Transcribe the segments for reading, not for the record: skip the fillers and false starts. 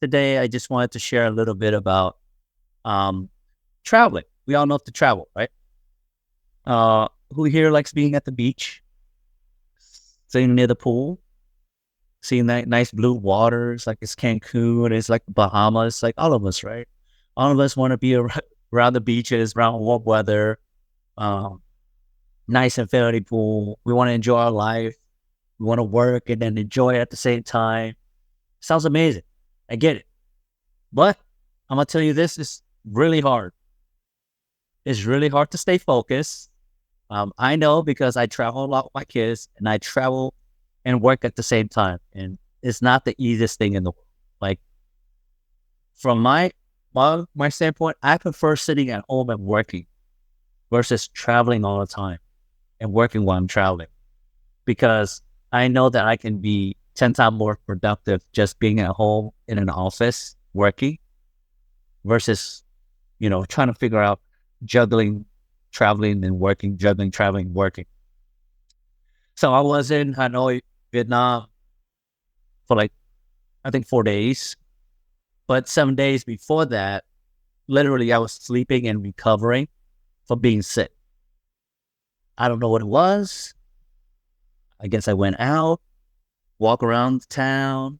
Today, I just wanted to share a little bit about um, traveling. We all love to travel, right? Who here likes being at the beach, sitting near the pool, seeing that nice blue waters, like it's Cancun, it's like Bahamas, like all of us, right? All of us want to be around the beaches, around warm weather, um, nice infinity pool. We want to enjoy our life. We want to work and then enjoy it at the same time. Sounds amazing. I get it. But I'm going to tell you this is really hard. It's really hard to stay focused. I know because I travel a lot with my kids and I travel and work at the same time. And it's not the easiest thing in the world. Like from my standpoint, I prefer sitting at home and working versus traveling all the time and working while I'm traveling because I know that I can be 10 times more productive just being at home in an office working versus, trying to figure out juggling traveling and working, juggling, traveling, working. So I was in Hanoi, Vietnam for like, I think 4 days. But 7 days before that, literally I was sleeping and recovering from being sick. I don't know what it was. I guess I went out, walk around town.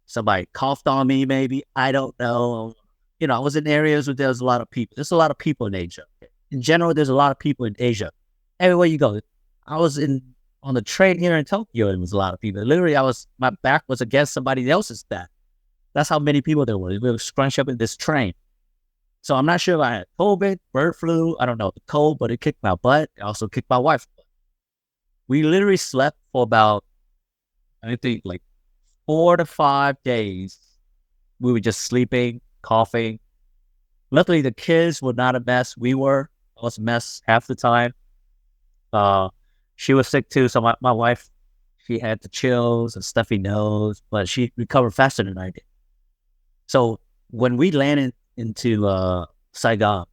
Somebody coughed on me, maybe. I don't know. I was in areas where there's a lot of people. There's a lot of people in Asia. In general, there's a lot of people in Asia. Everywhere you go. I was on the train here in Tokyo, and there was a lot of people. Literally, my back was against somebody else's back. That's how many people there were. We were scrunched up in this train. So I'm not sure if I had COVID, bird flu. I don't know the cold, but it kicked my butt. It also kicked my wife's butt. We literally slept for about, I think, like 4 to 5 days. We were just sleeping, coughing. Luckily, the kids were not a mess. We were. I was a mess half the time. Uh, she was sick too. So my wife, she had the chills and stuffy nose, but she recovered faster than I did. So when we landed into Saigon,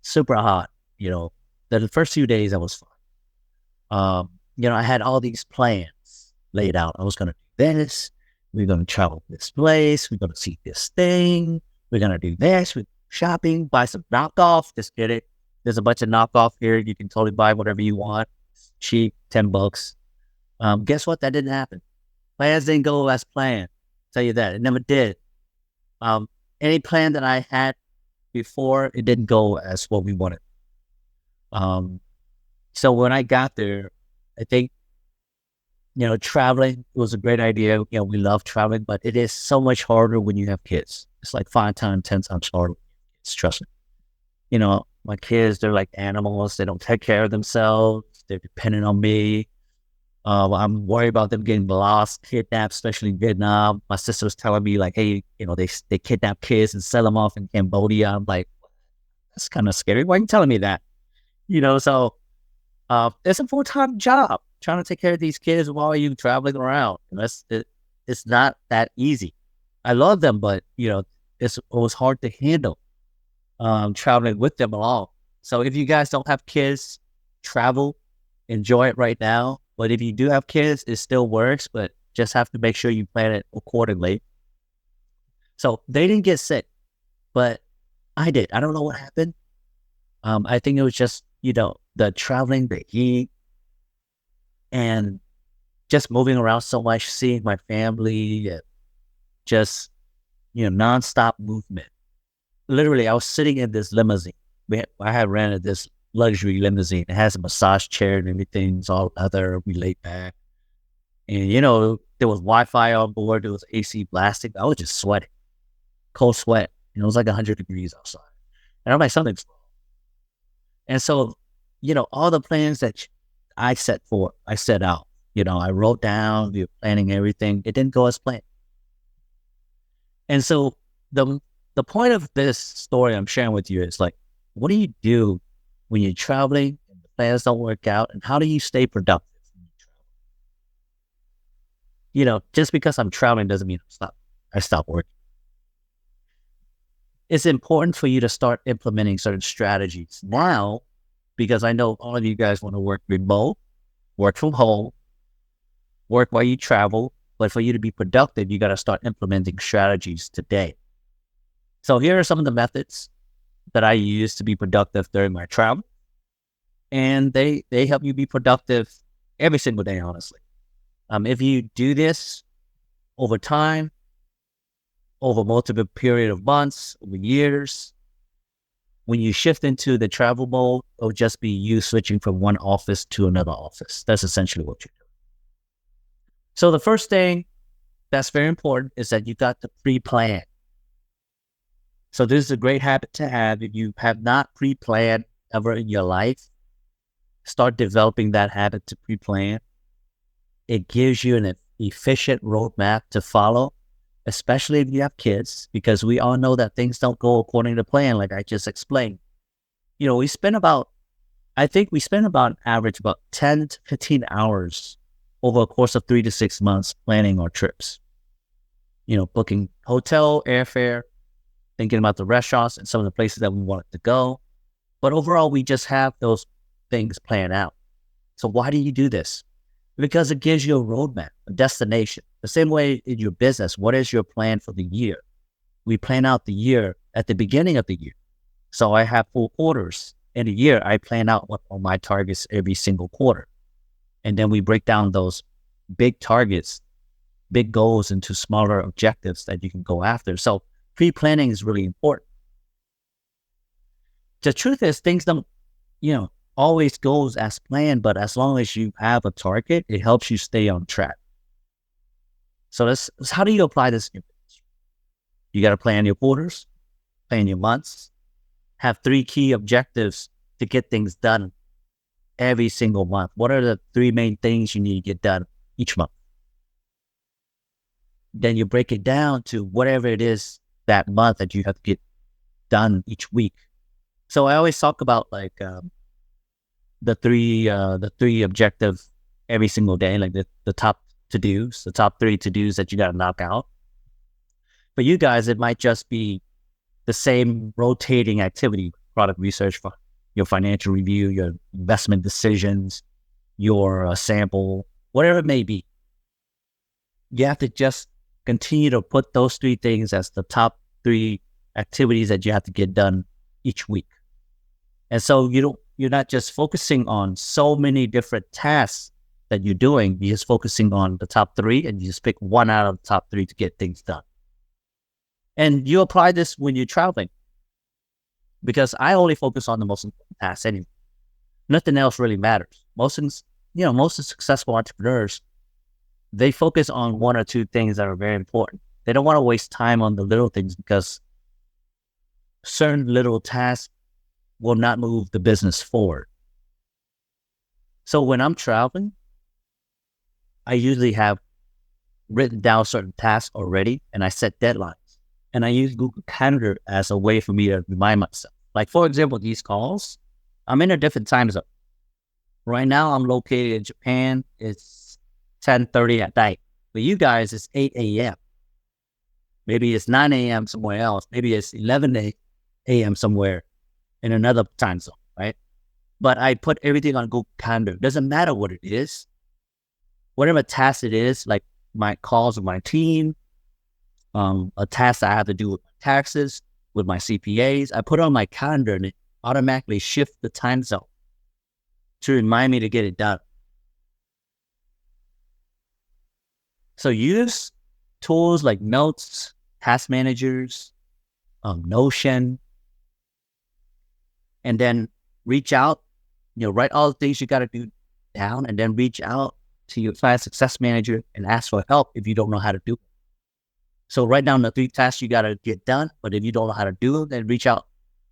super hot, the first few days I was fine. I had all these plans laid out. I was going to do this. We're going to travel this place. We're going to see this thing. We're going to do this. We're shopping, buy some knockoff. Just get it. There's a bunch of knockoff here. You can totally buy whatever you want. It's cheap, $10. Guess what? That didn't happen. Plans didn't go as planned. Tell you that. It never did. Any plan that I had before, it didn't go as what we wanted. So when I got there, I think, traveling was a great idea. We love traveling, but it is so much harder when you have kids. It's like 5 times, 10 times harder. It's trust me. My kids, they're like animals. They don't take care of themselves. They're dependent on me. I'm worried about them getting lost, kidnapped, especially in Vietnam. My sister was telling me like, hey, they kidnap kids and sell them off in Cambodia. I'm like, that's kind of scary. Why are you telling me that? So it's a full-time job trying to take care of these kids while you're traveling around. It's not that easy. I love them, but it was hard to handle traveling with them along. So if you guys don't have kids, travel, enjoy it right now. But if you do have kids, it still works, but just have to make sure you plan it accordingly. So they didn't get sick, but I did. I don't know what happened. I think it was just, the traveling, the heat, and just moving around so much, seeing my family, and just, nonstop movement. Literally, I was sitting in this limousine. I had rented this luxury limousine. It has a massage chair and everything. It's all leather. We laid back. And, there was Wi-Fi on board. There was AC blasting. I was just sweating. Cold sweat. It was like 100 degrees outside. And I'm like, something's wrong. And so, all the plans that I set out. I wrote down, we were planning everything. It didn't go as planned. And so the point of this story I'm sharing with you is like, what do you do when you're traveling and the plans don't work out? And how do you stay productive when you travel? Just because I'm traveling doesn't mean I stop working. It's important for you to start implementing certain strategies now, because I know all of you guys want to work remote, work from home, work while you travel. But for you to be productive, you got to start implementing strategies today. So here are some of the methods that I use to be productive during my travel. And they help you be productive every single day, honestly. If you do this over time, over multiple period of months, over years, when you shift into the travel mode, it'll just be you switching from one office to another office. That's essentially what you do. So the first thing that's very important is that you got to pre-plan. So this is a great habit to have. If you have not pre-planned ever in your life, start developing that habit to pre-plan. It gives you an efficient roadmap to follow, especially if you have kids, because we all know that things don't go according to plan, like I just explained. You know, we spend about an average about 10 to 15 hours over a course of 3 to 6 months planning our trips. You know, booking hotel, airfare, thinking about the restaurants and some of the places that we wanted to go. But overall, we just have those things planned out. So why do you do this? Because it gives you a roadmap, a destination. The same way in your business, what is your plan for the year? We plan out the year at the beginning of the year. So I have 4 quarters. In a year, I plan out what are my targets every single quarter. And then we break down those big targets, big goals into smaller objectives that you can go after. So pre-planning is really important. The truth is things don't, always goes as planned, but as long as you have a target, it helps you stay on track. So that's how do you apply this? You got to plan your quarters, plan your months, have 3 key objectives to get things done every single month. What are the 3 main things you need to get done each month? Then you break it down to whatever it is that month that you have to get done each week. So I always talk about like the three objective every single day, like the top to-dos, the top 3 to-dos that you got to knock out. For you guys, it might just be the same rotating activity: product research, your financial review, your investment decisions, your sample, whatever it may be. You have to just continue to put those 3 things as the top 3 activities that you have to get done each week. And so you're not just focusing on so many different tasks that you're doing. You're just focusing on the top 3, and you just pick one out of the top 3 to get things done. And you apply this when you're traveling, because I only focus on the most important tasks anyway. Nothing else really matters. Most successful entrepreneurs, they focus on 1 or 2 things that are very important. They don't want to waste time on the little things, because certain little tasks will not move the business forward. So when I'm traveling, I usually have written down certain tasks already, and I set deadlines. And I use Google Calendar as a way for me to remind myself. Like, for example, these calls, I'm in a different time zone. Right now, I'm located in Japan. It's 10:30 at night. For you guys, it's 8 a.m. Maybe it's 9 a.m. somewhere else. Maybe it's 11 a.m. somewhere in another time zone, right? But I put everything on Google Calendar. Doesn't matter what it is. Whatever task it is, like my calls with my team, a task I have to do with my taxes, with my CPAs, I put it on my calendar, and it automatically shifts the time zone to remind me to get it done. So use tools like Notes, Task Managers, Notion, and then reach out, write all the things you got to do down, and then reach out to your client success manager and ask for help if you don't know how to do it. So write down the 3 tasks you got to get done, but if you don't know how to do it, then reach out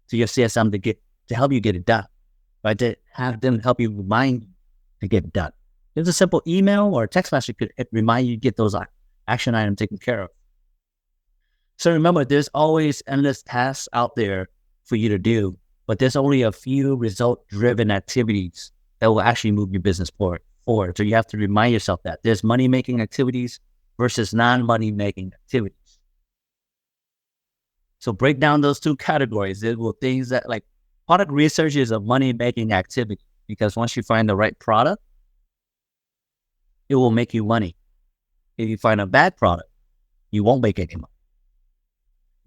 to your CSM to help you get it done, right? To have them help you remind you to get it done. There's a simple email or a text message could remind you to get those action items taken care of. So remember, there's always endless tasks out there for you to do, but there's only a few result-driven activities that will actually move your business forward. So you have to remind yourself that there's money-making activities versus non-money-making activities. So break down those 2 categories. There will things that, like, product research is a money-making activity, because once you find the right product, it will make you money. If you find a bad product, you won't make any money.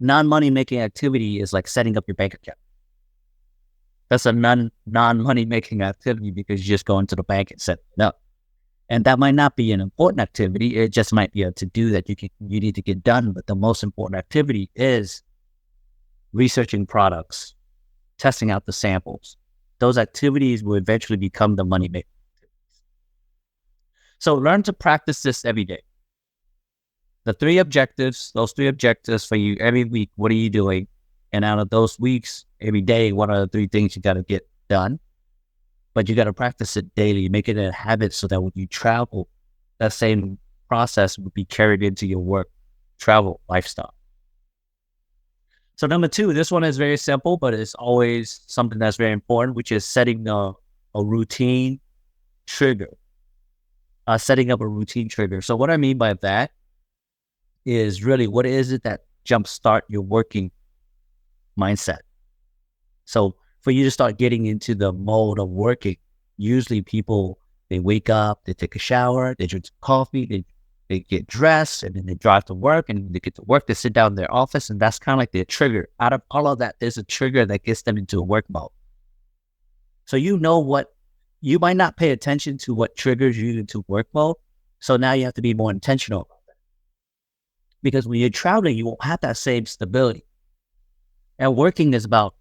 Non-money making activity is like setting up your bank account. That's a non-money making activity because you just go into the bank and set it up. And that might not be an important activity. It just might be a to-do that you need to get done. But the most important activity is researching products, testing out the samples. Those activities will eventually become the money making activities. So learn to practice this every day. Those three objectives for you every week, what are you doing? And out of those weeks, every day, what are the three things you got to get done? But you got to practice it daily, make it a habit so that when you travel, that same process would be carried into your work, travel, lifestyle. So number 2, this one is very simple, but it's always something that's very important, which is setting a routine trigger. Setting up a routine trigger. So what I mean by that is really what is it that jumpstart your working mindset? So for you to start getting into the mode of working, usually people, they wake up, they take a shower, they drink some coffee, they get dressed, and then they drive to work, and they get to work, they sit down in their office, and that's kind of like their trigger. Out of all of that, there's a trigger that gets them into a work mode. So you might not pay attention to what triggers you into work mode. So now you have to be more intentional about that. Because when you're traveling, you won't have that same stability. And working is about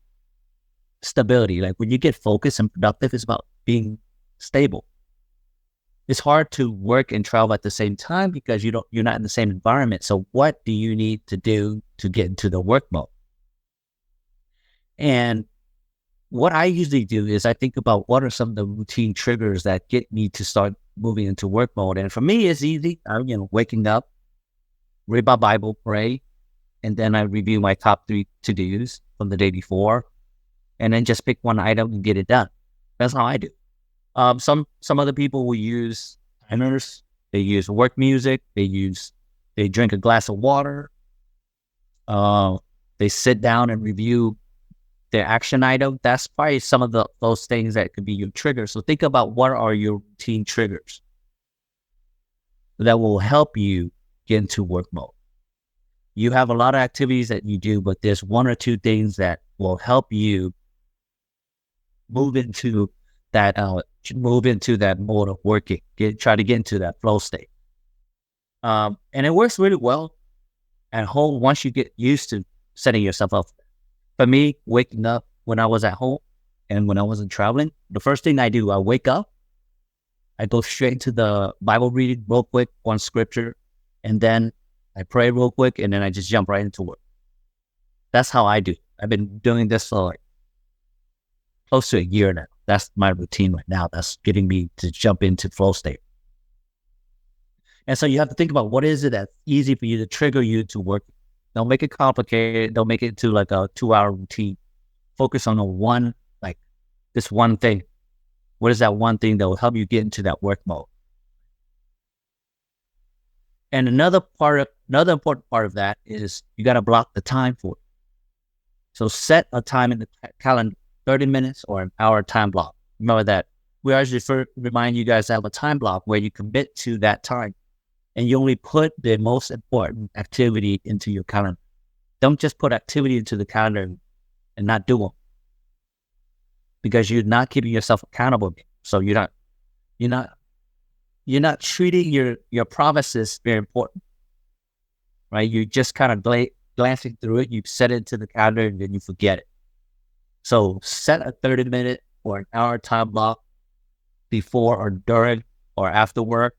stability. Like when you get focused and productive, it's about being stable. It's hard to work and travel at the same time because you're not in the same environment. So what do you need to do to get into the work mode? And what I usually do is I think about what are some of the routine triggers that get me to start moving into work mode. And for me, it's easy. I'm waking up, read my Bible, pray, and then I review my top 3 to-dos from the day before, and then just pick one item and get it done. That's how I do. Some other people will use timers. They use work music. They drink a glass of water. They sit down and review their action item. That's probably some of those things that could be your triggers. So think about what are your routine triggers that will help you get into work mode. You have a lot of activities that you do, but there's 1 or 2 things that will help you move into that mode of working. Try to get into that flow state. And it works really well at home once you get used to setting yourself up. For me, waking up when I was at home and when I wasn't traveling, the first thing I do, I wake up, I go straight to the Bible reading real quick, one scripture, and then I pray real quick, and then I just jump right into work. That's how I do. I've been doing this for like close to a year now. That's my routine right now. That's getting me to jump into flow state. And so you have to think about what is it that's easy for you to trigger you to work. Don't make it complicated. Don't make it to like a 2-hour routine. Focus on this one thing. What is that one thing that will help you get into that work mode? And another important part of that is you got to block the time for it. So set a time in the calendar, 30 minutes or an hour time block. Remember that. We always remind you guys to have a time block where you commit to that time. And you only put the most important activity into your calendar. Don't just put activity into the calendar and not do them, because you're not keeping yourself accountable. So you're not treating your promises very important, right? You just kind of glancing through it. You set it to the calendar and then you forget it. So set a 30-minute or an hour time block before or during or after work,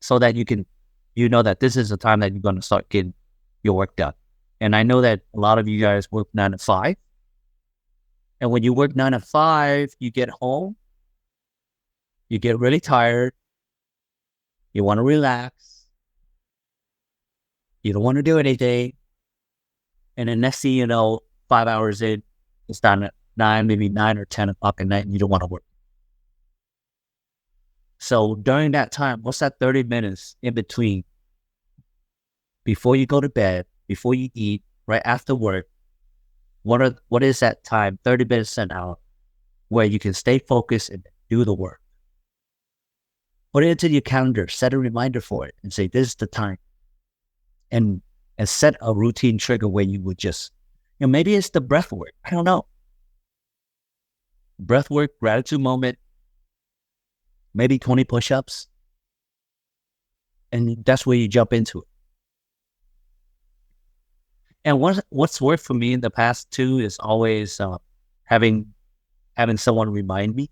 so that you know that this is the time that you're going to start getting your work done. And I know that a lot of you guys work 9 to 5. And when you work 9 to 5, you get home, you get really tired, you want to relax, you don't want to do anything. And then next thing you know, 5 hours in, it's done at 9 or 10 o'clock at night, and you don't want to work. So during that time, what's that 30 minutes in between? Before you go to bed, before you eat, right after work, what is that time, 30 minutes, an hour, where you can stay focused and do the work? Put it into your calendar, set a reminder for it and say, this is the time. And set a routine trigger where you would just, maybe it's the breath work. I don't know. Breath work, gratitude moment, maybe 20 push-ups. And that's where you jump into it. And what's worked for me in the past too is always having someone remind me,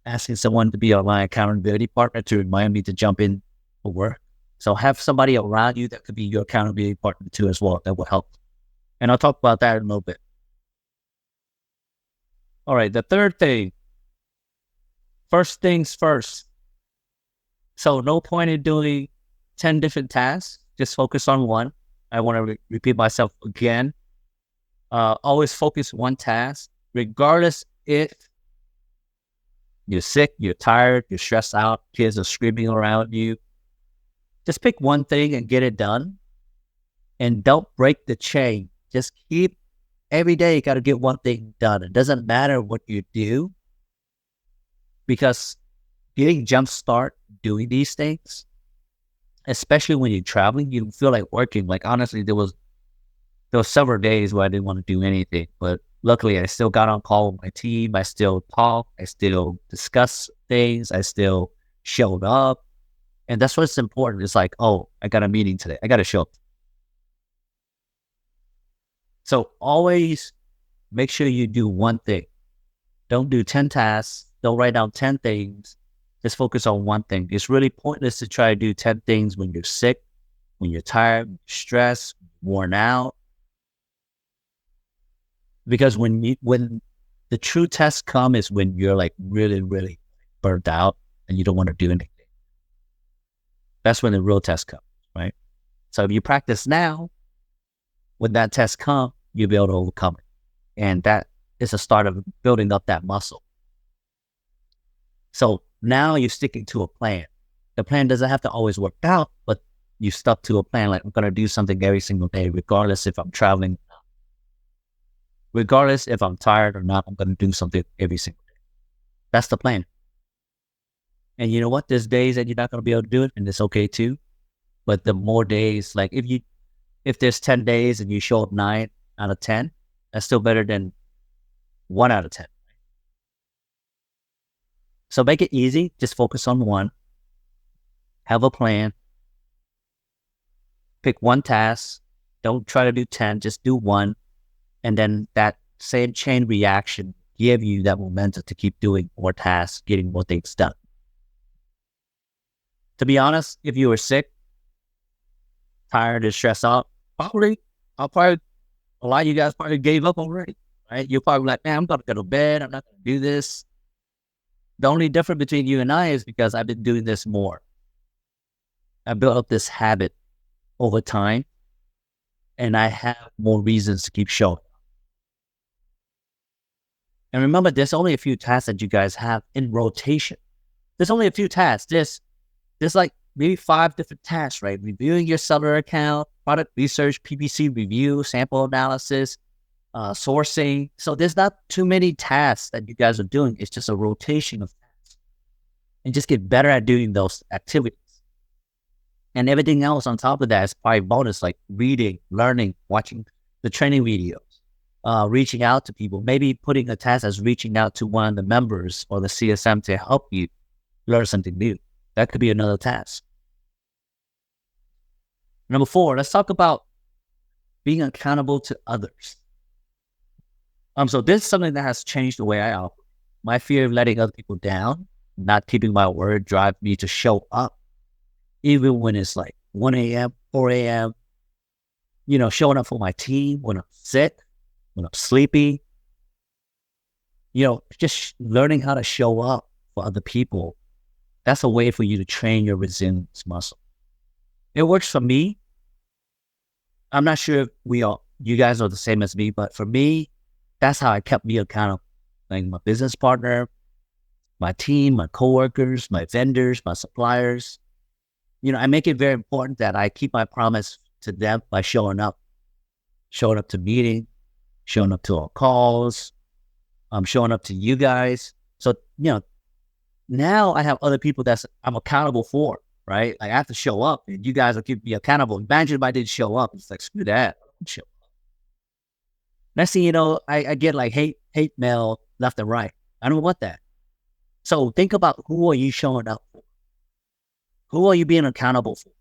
asking someone to be my accountability partner to remind me to jump in for work. So have somebody around you that could be your accountability partner too as well. That will help. And I'll talk about that in a little bit. All right, the third thing, first things first. So no point in doing 10 different tasks. Just focus on one. I want to repeat myself again. Always focus one task, regardless if you're sick, you're tired, you're stressed out, kids are screaming around you. Just pick one thing and get it done. And don't break the chain. Just keep, every day you got to get one thing done. It doesn't matter what you do, because getting jump start doing these things, especially when you're traveling, you feel like working. Like honestly, there was several days where I didn't want to do anything, but luckily I still got on call with my team. I still talk, I still discuss things, I still showed up. And that's what's important. It's like, oh, I got a meeting today, I got to show up. So always make sure you do one thing. Don't do 10 tasks. Don't write down 10 things. Just focus on one thing. It's really pointless to try to do 10 things when you're sick, when you're tired, stressed, worn out. Because when the true tests come is when you're like really, really burnt out and you don't want to do anything. That's when the real test comes, right? So if you practice now, when that test comes, you'll be able to overcome it. And that is a start of building up that muscle. So now you're sticking to a plan. The plan doesn't have to always work out, but you stuck to a plan. Like, I'm going to do something every single day, regardless if I'm traveling, regardless if I'm tired or not, I'm going to do something every single day. That's the plan. And you know what? There's days that you're not going to be able to do it, and it's okay too. But the more days, like if there's 10 days and you show up 9 out of 10, that's still better than 1 out of 10. So make it easy. Just focus on one. Have a plan. Pick one task. Don't try to do 10. Just do one. And then that same chain reaction give you that momentum to keep doing more tasks, getting more things done. To be honest, if you were sick, tired, and stressed out, a lot of you guys probably gave up already, right? You're probably like, man, I'm going to go to bed. I'm not going to do this. The only difference between you and I is because I've been doing this more. I built up this habit over time, and I have more reasons to keep showing. And remember, there's only a few tasks that you guys have in rotation. There's only a few tasks. There's like maybe 5 different tasks, right? Reviewing your seller account, product research, PPC review, sample analysis, sourcing. So there's not too many tasks that you guys are doing. It's just a rotation of tasks. And just get better at doing those activities. And everything else on top of that is probably bonus, like reading, learning, watching the training videos, reaching out to people, maybe putting a task as reaching out to one of the members or the CSM to help you learn something new. That could be another task. Number 4, let's talk about being accountable to others. So this is something that has changed the way I operate. My fear of letting other people down, not keeping my word, drive me to show up, even when it's like 1 a.m., 4 a.m., showing up for my team when I'm sick, when I'm sleepy, just learning how to show up for other people. That's a way for you to train your resilience muscle. It works for me. I'm not sure if you guys are the same as me, but for me, that's how I kept me accountable. Like my business partner, my team, my coworkers, my vendors, my suppliers. I make it very important that I keep my promise to them by showing up to meetings, showing up to our calls, showing up to you guys. So, Now I have other people I'm accountable for, right? Like I have to show up and you guys will keep me accountable. Imagine if I didn't show up. It's like, screw that. I don't show up. Next thing you know, I get like hate mail left and right. I don't want that. So think about who are you showing up for? Who are you being accountable for?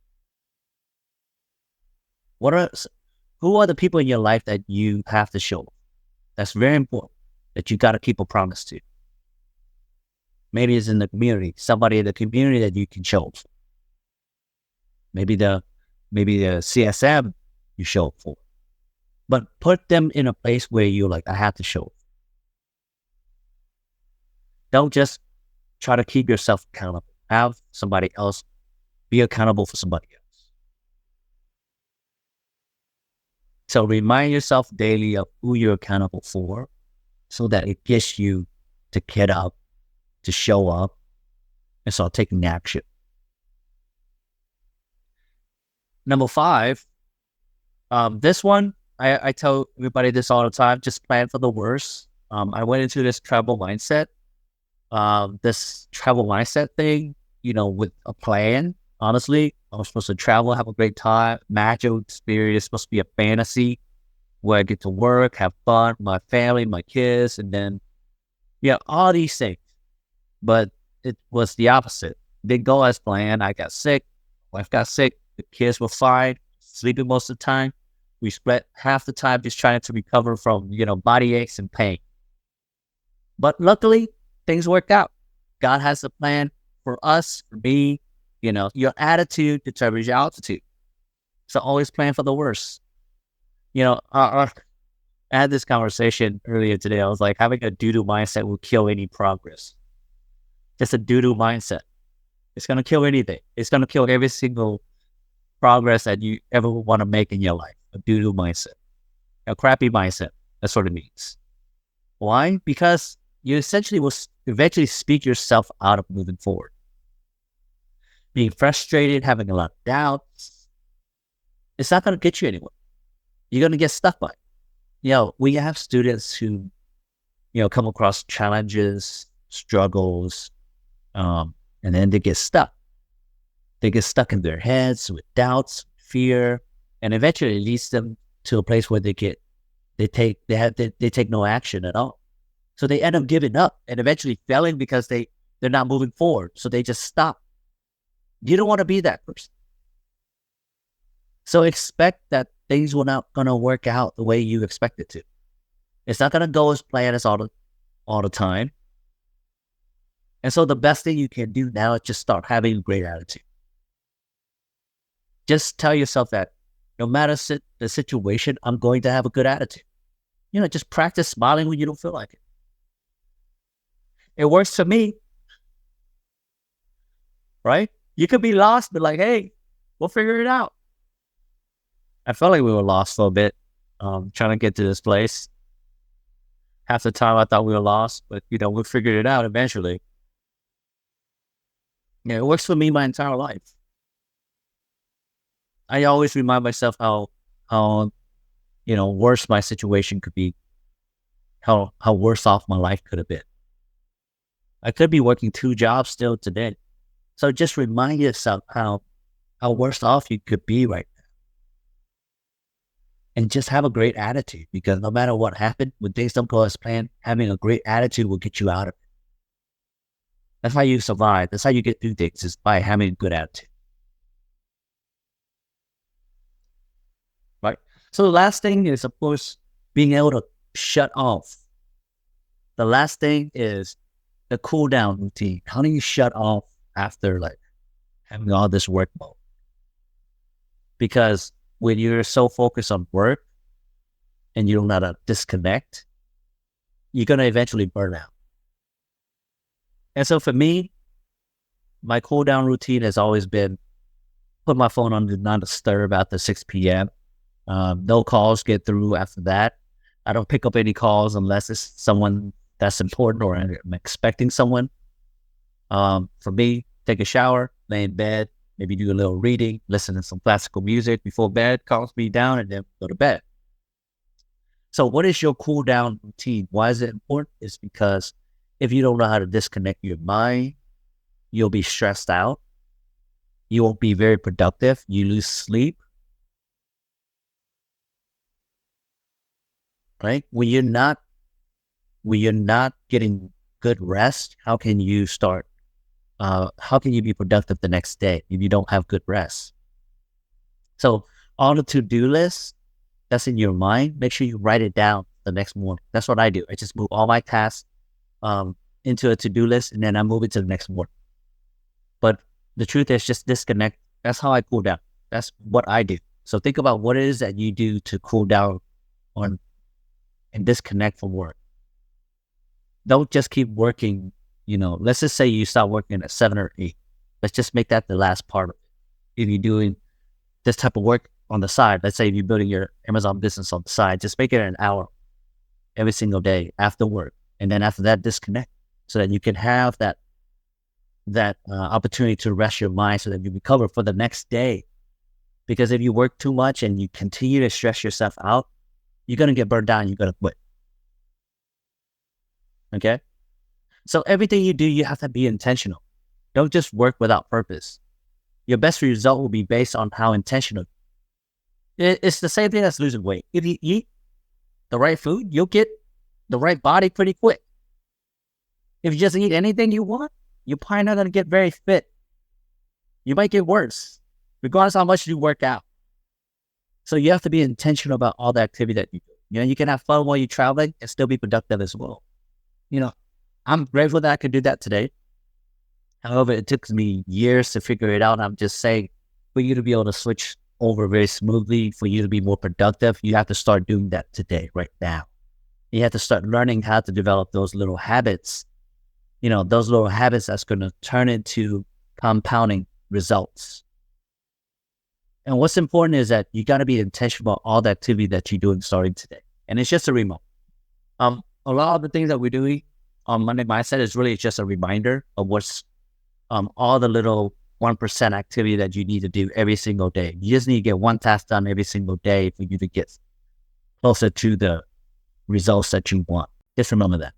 Who are the people in your life that you have to show? That's very important that you got to keep a promise to. Maybe it's in the community, somebody in the community that you can show up for. Maybe the CSM you show up for. But put them in a place where you're like, I have to show up. Don't just try to keep yourself accountable. Have somebody else be accountable for somebody else. So remind yourself daily of who you're accountable for so that it gets you to get up, to show up, and start taking action. Number 5, this one, I tell everybody this all the time, just plan for the worst. I went into this travel mindset thing, with a plan. Honestly, I was supposed to travel, have a great time, magical experience, supposed to be a fantasy where I get to work, have fun, my family, my kids, and then, all these things. But it was the opposite. Didn't go as planned. I got sick. Wife got sick. The kids were fine, sleeping most of the time. We spent half the time just trying to recover from, body aches and pain. But luckily, things worked out. God has a plan for us, for me. Your attitude determines your altitude. So always plan for the worst. I had this conversation earlier today. I was like, having a doo-doo mindset will kill any progress. Just a doo-doo mindset. It's going to kill anything. It's going to kill every single progress that you ever want to make in your life. A doo-doo mindset. A crappy mindset. That's what it means. Why? Because you essentially will eventually speak yourself out of moving forward. Being frustrated, having a lot of doubts, it's not going to get you anywhere. You're going to get stuck by it. We have students who, come across challenges, struggles, and then they get stuck. They get stuck in their heads with doubts, fear, and eventually it leads them to a place where they take no action at all. So they end up giving up and eventually failing because they're not moving forward. So they just stop. You don't want to be that person. So expect that things will not going to work out the way you expect it to. It's not going to go as planned as all the time. And so the best thing you can do now is just start having a great attitude. Just tell yourself that no matter the situation, I'm going to have a good attitude. Just practice smiling when you don't feel like it. It works for me. Right? You could be lost, but like, hey, we'll figure it out. I felt like we were lost for a bit, trying to get to this place. Half the time I thought we were lost, but we figured it out eventually. Yeah, it works for me my entire life. I always remind myself how worse my situation could be, how worse off my life could have been. I could be working 2 jobs still today. So just remind yourself how worse off you could be right now. And just have a great attitude, because no matter what happened, when things don't go as planned, having a great attitude will get you out of it. That's how you survive. That's how you get through things, is by having a good attitude. Right? So the last thing is, of course, being able to shut off. The last thing is the cool down routine. How do you shut off after having all this work mode? Because when you're so focused on work and you don't know how to disconnect, you're going to eventually burn out. And so for me, my cool down routine has always been put my phone on do not disturb after 6 p.m. No calls get through after that. I don't pick up any calls unless it's someone that's important or I'm expecting someone. For me, take a shower, lay in bed, maybe do a little reading, listen to some classical music before bed, calms me down, and then go to bed. So what is your cool down routine? Why is it important? It's because if you don't know how to disconnect your mind, you'll be stressed out. You won't be very productive. You lose sleep, right? When you're not getting good rest, how can you start? How can you be productive the next day if you don't have good rest? So on the to-do list that's in your mind, make sure you write it down the next morning. That's what I do. I just move all my tasks into a to-do list, and then I move it to the next morning. But the truth is, just disconnect. That's how I cool down. That's what I do. So think about what it is that you do to cool down on and disconnect from work. Don't just keep working. Let's just say you start working at 7 or 8. Let's just make that the last part of it. If you're doing this type of work on the side, let's say if you're building your Amazon business on the side, just make it an hour every single day after work. And then after that, disconnect so that you can have that opportunity to rest your mind so that you recover for the next day. Because if you work too much and you continue to stress yourself out, you're going to get burned down. You're going to quit. Okay? So everything you do, you have to be intentional. Don't just work without purpose. Your best result will be based on how intentional. It's the same thing as losing weight. If you eat the right food, you'll get the right body pretty quick. If you just eat anything you want, you're probably not going to get very fit. You might get worse, regardless of how much you work out. So you have to be intentional about all the activity that you do. You can have fun while you're traveling and still be productive as well. I'm grateful that I could do that today. However, it took me years to figure it out. I'm just saying, for you to be able to switch over very smoothly, for you to be more productive, you have to start doing that today, right now. You have to start learning how to develop those little habits. Those little habits that's going to turn into compounding results. And what's important is that you got to be intentional about all the activity that you're doing starting today. And it's just a remote. A lot of the things that we're doing on Monday Mindset is really just a reminder of what's all the little 1% activity that you need to do every single day. You just need to get one task done every single day for you to get closer to the results that you want. Just remember that.